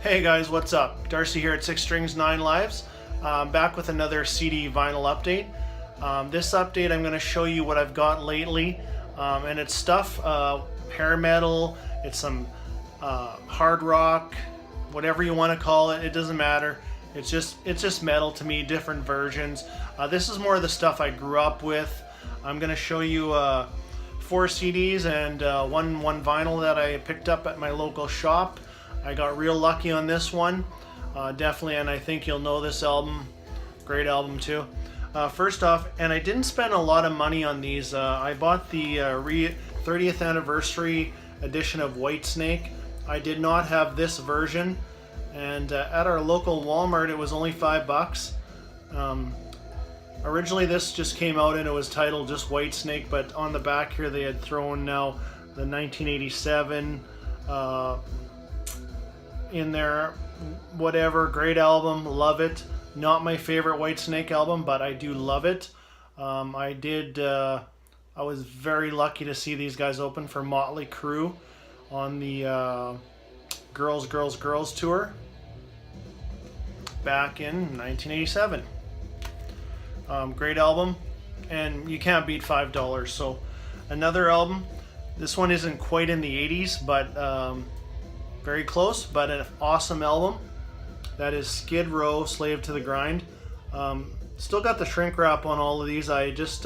Hey guys, what's up? Darcy here at 6 Strings 9 Lives. Back with another CD vinyl update. This update I'm going to show you what I've got lately, and it's stuff, hair metal, it's some hard rock, whatever you want to call it. It doesn't matter. It's just metal to me, different versions. This is more of the stuff I grew up with. I'm going to show you 4 CDs and one vinyl that I picked up at my local shop. I got real lucky on this one, definitely, and I think you'll know this album. Great album too. First off, and I didn't spend a lot of money on these. I bought the 30th anniversary edition of Whitesnake. I did not have this version, and at our local Walmart it was only $5. Originally this just came out and it was titled just Whitesnake, but on the back here they had thrown now the 1987 in there. Whatever, great album, love it. Not my favorite Whitesnake album, but I do love it. I was very lucky to see these guys open for Motley Crue on the Girls, Girls, Girls tour back in 1987. Great album, and you can't beat $5. So another album, this one isn't quite in the 80s, but very close, but an awesome album. That is Skid Row, Slave to the Grind. Still got the shrink wrap on all of these. I just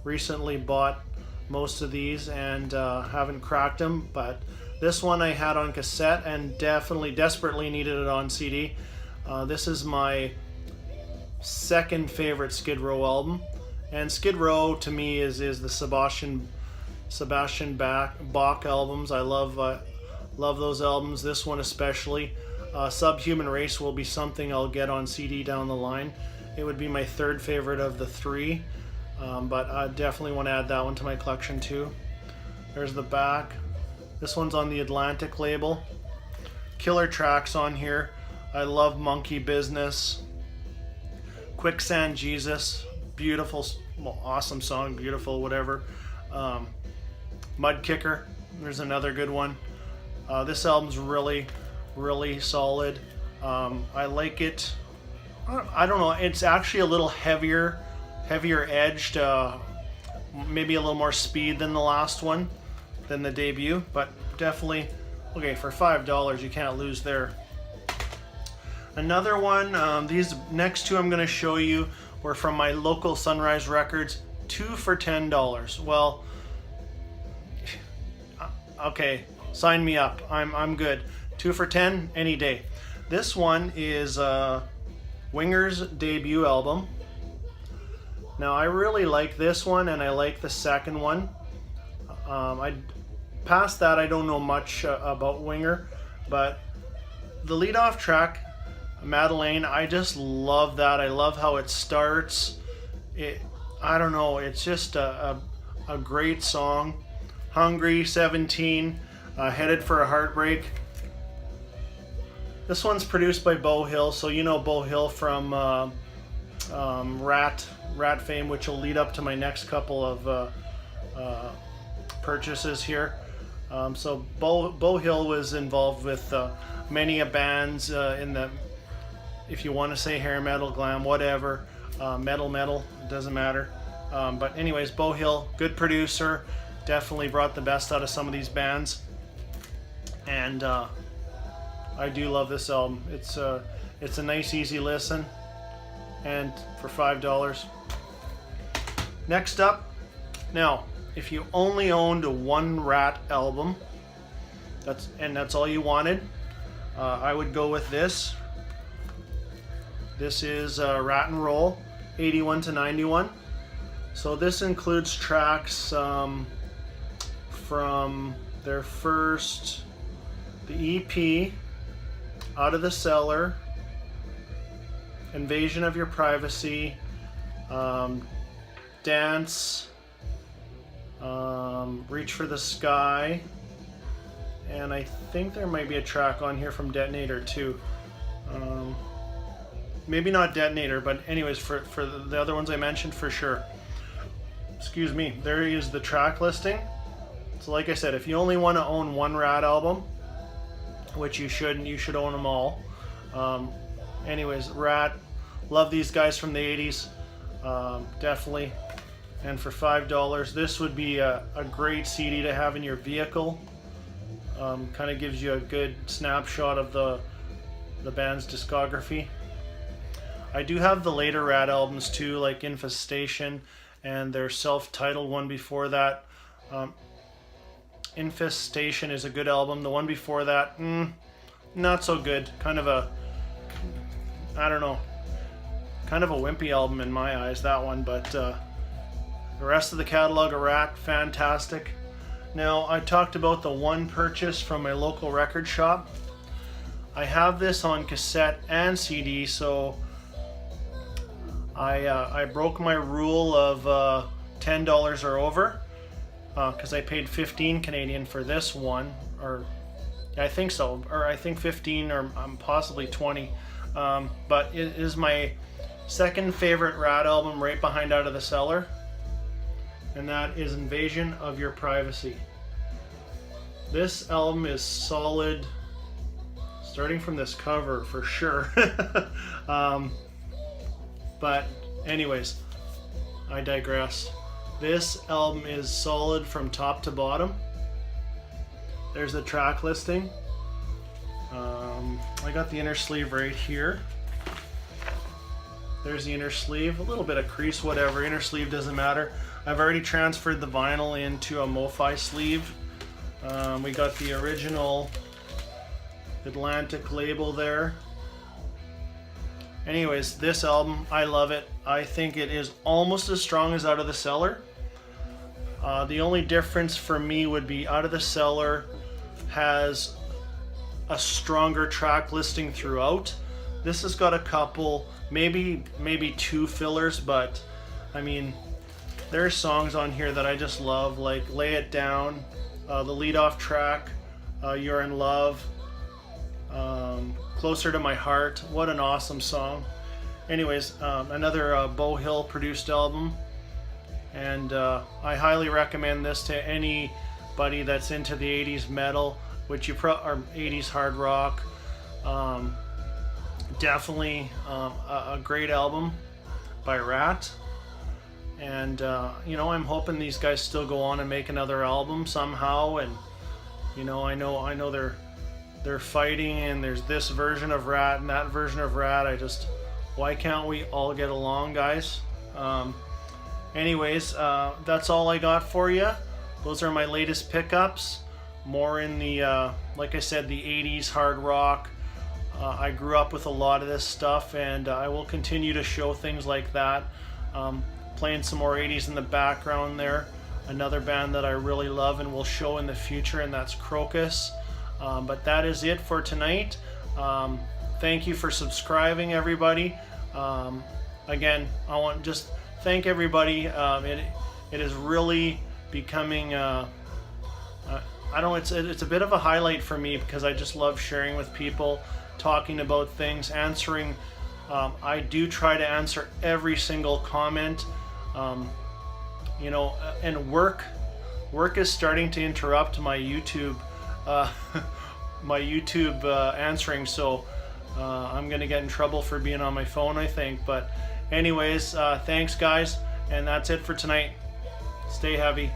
recently bought most of these and haven't cracked them, but this one I had on cassette and desperately needed it on CD. This is my second favorite Skid Row album, and Skid Row to me is the Sebastian Bach albums. I love those albums, this one especially. Subhuman Race will be something I'll get on CD down the line. It would be my third favorite of the 3, but I definitely want to add that one to my collection too. There's the back. This one's on the Atlantic label. Killer tracks on here. I love Monkey Business. Quicksand Jesus, beautiful, well, awesome song, beautiful, whatever. Mud Kicker, there's another good one. This album's really solid. I like it. I don't know, it's actually a little heavier edged, maybe a little more speed than the last one, than the debut, but definitely, okay, for $5 you can't lose there. Another one, these next two I'm going to show you were from my local Sunrise Records, 2 for $10. Well, okay, sign me up. I'm good. 2 for 10 any day. This one is Winger's debut album. Now I really like this one and I like the second one. Past that I don't know much about Winger, but the lead-off track, Madeleine, I just love that. I love how it starts. I don't know, it's just a great song. Hungry, 17, Headed for a Heartbreak. This one's produced by Beau Hill, so you know Beau Hill from Ratt fame, which will lead up to my next couple of purchases here. So Beau Hill was involved with many bands in the, if you want to say hair metal, glam, whatever, metal, it doesn't matter. But anyways, Beau Hill, good producer, definitely brought the best out of some of these bands, and I do love this album. It's a nice, easy listen, and for $5. Next up, now, if you only owned one Ratt album, that's all you wanted, I would go with this. This is Ratt and Roll, 81 to 91. So this includes tracks from their first, the EP, Out of the Cellar, Invasion of Your Privacy, Dance, Reach for the Sky, and I think there might be a track on here from Detonator too. Maybe not Detonator, but anyways, for the other ones I mentioned, for sure. Excuse me, there is the track listing. So like I said, if you only want to own one Ratt album, which you shouldn't. You should own them all. Anyways, Ratt, love these guys from the 80s, definitely. And for $5, this would be a great CD to have in your vehicle. Kind of gives you a good snapshot of the band's discography. I do have the later Ratt albums too, like Infestation and their self-titled one before that. Infestation is a good album. The one before that, not so good. Kind of a, I don't know, kind of a wimpy album in my eyes, that one. But the rest of the catalog of Ratt, fantastic. Now, I talked about the one purchase from my local record shop. I have this on cassette and CD, so I broke my rule of $10 or over, because I paid 15 Canadian for this one, or I think so, or I think 15 or possibly 20. But it is my second favorite Ratt album, right behind Out of the Cellar, and that is Invasion of Your Privacy. This album is solid, starting from this cover for sure. But anyways, I digress. This album is solid from top to bottom. There's the track listing. I got the inner sleeve right here. There's the inner sleeve, a little bit of crease, whatever. Inner sleeve doesn't matter. I've already transferred the vinyl into a MoFi sleeve. We got the original Atlantic label there. Anyways, this album, I love it. I think it is almost as strong as Out of the Cellar. The only difference for me would be Out of the Cellar has a stronger track listing throughout. This has got a couple, maybe two fillers, but I mean, there are songs on here that I just love, like Lay It Down, the lead-off track, You're in Love, Closer to My Heart. What an awesome song. Anyways, another Beau Hill produced album, and I highly recommend this to anybody that's into the 80s metal, which or 80s hard rock. Definitely a great album by Ratt. And you know, I'm hoping these guys still go on and make another album somehow. And you know, I know they're fighting, and there's this version of Ratt and that version of Ratt. Why can't we all get along, guys? Anyways, that's all I got for you. Those are my latest pickups. More in the, like I said, the 80s hard rock. I grew up with a lot of this stuff, and I will continue to show things like that. Playing some more 80s in the background there. Another band that I really love and will show in the future, and that's Crocus. But that is it for tonight. Thank you for subscribing, everybody. Again, I want to just thank everybody. It is really becoming, I don't know, it's a bit of a highlight for me, because I just love sharing with people, talking about things, answering. I do try to answer every single comment. You know, and work is starting to interrupt my YouTube answering, so I'm gonna get in trouble for being on my phone, I think. But anyways, thanks guys, and that's it for tonight. Stay heavy.